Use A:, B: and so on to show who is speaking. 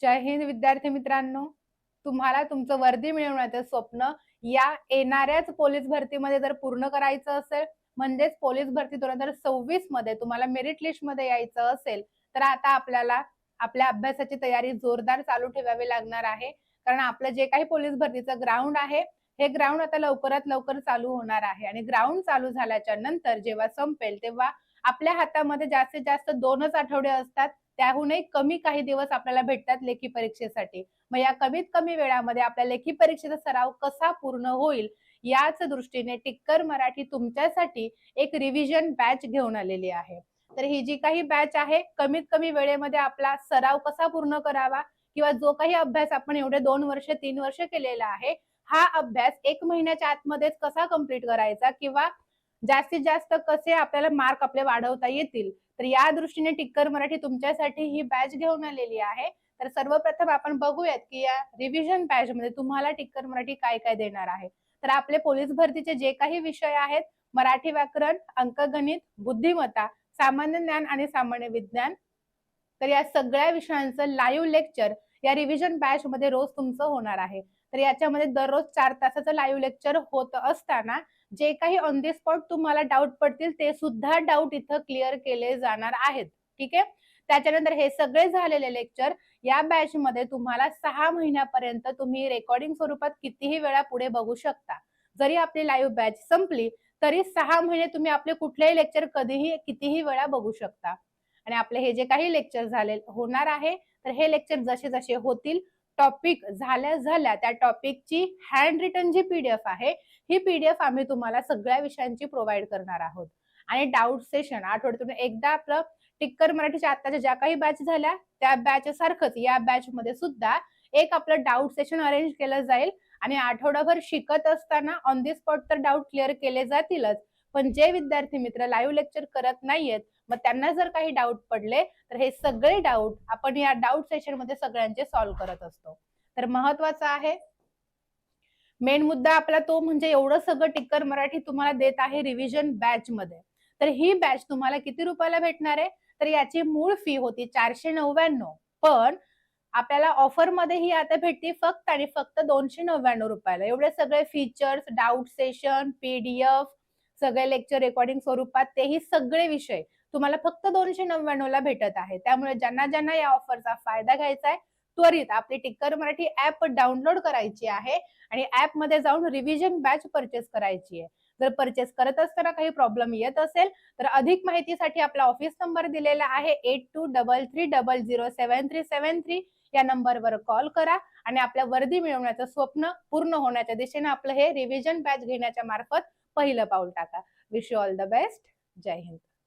A: जय हिंद विद्यार्थी मित्रांनो. तुम्हाला तुमचं वर्दी मिळवण्याचं स्वप्न या येणाऱ्याच पोलीस भरतीमध्ये जर पूर्ण करायचं असेल, म्हणजेच पोलीस भरती 2026 मध्ये तुम्हाला मेरिट लिस्ट मध्ये यायचं असेल, तर आता आपल्याला आपल्या अभ्यासाची तयारी जोरदार चालू ठेवावी लागणार आहे. कारण आपलं जे काही पोलीस भरतीचं ग्राउंड आहे, हे ग्राउंड आता लवकरात लवकर चालू होणार आहे आणि ग्राउंड चालू झाल्याच्या नंतर जेव्हा संपेल तेव्हा आपल्या हातामध्ये जास्तीत जास्त 2च आठवडे असतात. त्याहूनही कमी काही दिवस आपल्याला भेटतात लेखी परीक्षेसाठी. मग या कमीत कमी वेळामध्ये आपल्या लेखी परीक्षेचा सराव कसा पूर्ण होईल, याच दृष्टीने टिक्कर मराठी तुमच्यासाठी एक रिव्हिजन बॅच घेऊन आलेली आहे. तर ही जी काही बॅच आहे, कमीत कमी वेळेमध्ये आपला सराव कसा पूर्ण करावा किंवा जो काही अभ्यास आपण एवढे 2 वर्ष 3 वर्ष केलेला आहे, हा अभ्यास 1 महिन्याच्या आतमध्येच कसा कंप्लीट करायचा किंवा जास्तीत जास्त कसे आपल्याला मार्क आपले वाढवता येतील, तर या दृष्टीने टिक्कर मराठी तुमच्यासाठी ही बॅच घेऊन आलेली आहे. तर सर्वप्रथम आपण बघूयात की या रिव्हिजन बॅचमध्ये तुम्हाला टिक्कर मराठी काय काय देणार आहे. तर आपले पोलीस भरतीचे जे काही विषय आहेत, मराठी व्याकरण, अंकगणित, बुद्धिमत्ता, सामान्य ज्ञान आणि सामान्य विज्ञान, तर या सगळ्या विषयांचं लाईव्ह लेक्चर या रिव्हिजन बॅच मध्ये रोज तुमचं होणार आहे. तर याच्यामध्ये दररोज 4 तासाचं लाईव्ह लेक्चर होत असताना जे काही ऑन द स्पॉट तुम्हाला डाऊट पडतील ते सुद्धा डाऊट इथं क्लिअर केले जाणार आहेत. ठीक आहे. त्याच्यानंतर हे सगळे झालेले लेक्चर या बॅच मध्ये तुम्हाला 6 महिन्यापर्यंत तुम्ही रेकॉर्डिंग स्वरूपात कितीही वेळा पुढे बघू शकता. जरी आपली लाईव्ह बॅच संपली तरी 6 महिने तुम्ही आपले कुठलेही लेक्चर कधीही कितीही वेळा बघू शकता. आणि आपले हे जे काही लेक्चर झाले होणार आहे, तर हे लेक्चर जसे जसे होतील, टॉपिक झाल्या त्या टॉपिकची हँड रिटन जी पीडीएफ आहे, ही पीडीएफ आम्ही तुम्हाला सगळ्या विषयांची प्रोव्हाइड करणार आहोत. आणि डाऊट सेशन आठवड्यातून एकदा आपलं टिक्कर मराठीच्या आताच्या ज्या काही बॅच झाल्या त्या बॅच सारखंच या बॅच मध्ये सुद्धा एक आपलं डाऊट सेशन अरेंज केलं जाईल आणि आठवडाभर शिकत असताना ऑन द स्पॉट तर डाऊट क्लिअर केले जातीलच, पण जे विद्यार्थी मित्र लाईव्ह लेक्चर करत नाहीयेत, मग त्यांना जर काही डाऊट पडले तर हे सगळे डाऊट आपण या डाऊट सेशन मध्ये सगळ्यांचे सॉल्व्ह करत असतो. तर महत्वाचं आहे, मेन मुद्दा आपला तो म्हणजे एवढं सगळं टिक्कर मराठी तुम्हाला देत आहे रिव्हिजन बॅच मध्ये. तर ही बॅच तुम्हाला किती रुपयाला भेटणार आहे, तर याची मूळ फी होती 499, पण आपल्याला ऑफर मध्ये ही आता भेटते फक्त आणि फक्त 299 रुपयाला. एवढे सगळे फीचर्स, डाऊट सेशन, पीडीएफ, सगळे लेक्चर रेकॉर्डिंग स्वरूपात तेही सगळे विषय तुम्हाला फक्त 299 ला भेटत आहे. त्यामुळे ज्यांना ज्यांना या ऑफरचा फायदा घ्यायचा आहे, त्वरित आपली टिक्कर मराठी ऍप डाउनलोड करायची आहे आणि ऍप मध्ये जाऊन रिव्हिजन बॅच परचेस करायची आहे. जर परचेस करत असताना काही प्रॉब्लेम येत असेल तर अधिक माहितीसाठी आपला ऑफिस नंबर दिलेला आहे 8233007373. या नंबरवर कॉल करा आणि आपल्या वर्दी मिळवण्याचं स्वप्न पूर्ण होण्याच्या दिशेने आपलं हे रिव्हिजन बॅच घेण्याच्या मार्फत पहिलं पाऊल टाका. Wish you all the best. जय हिंद.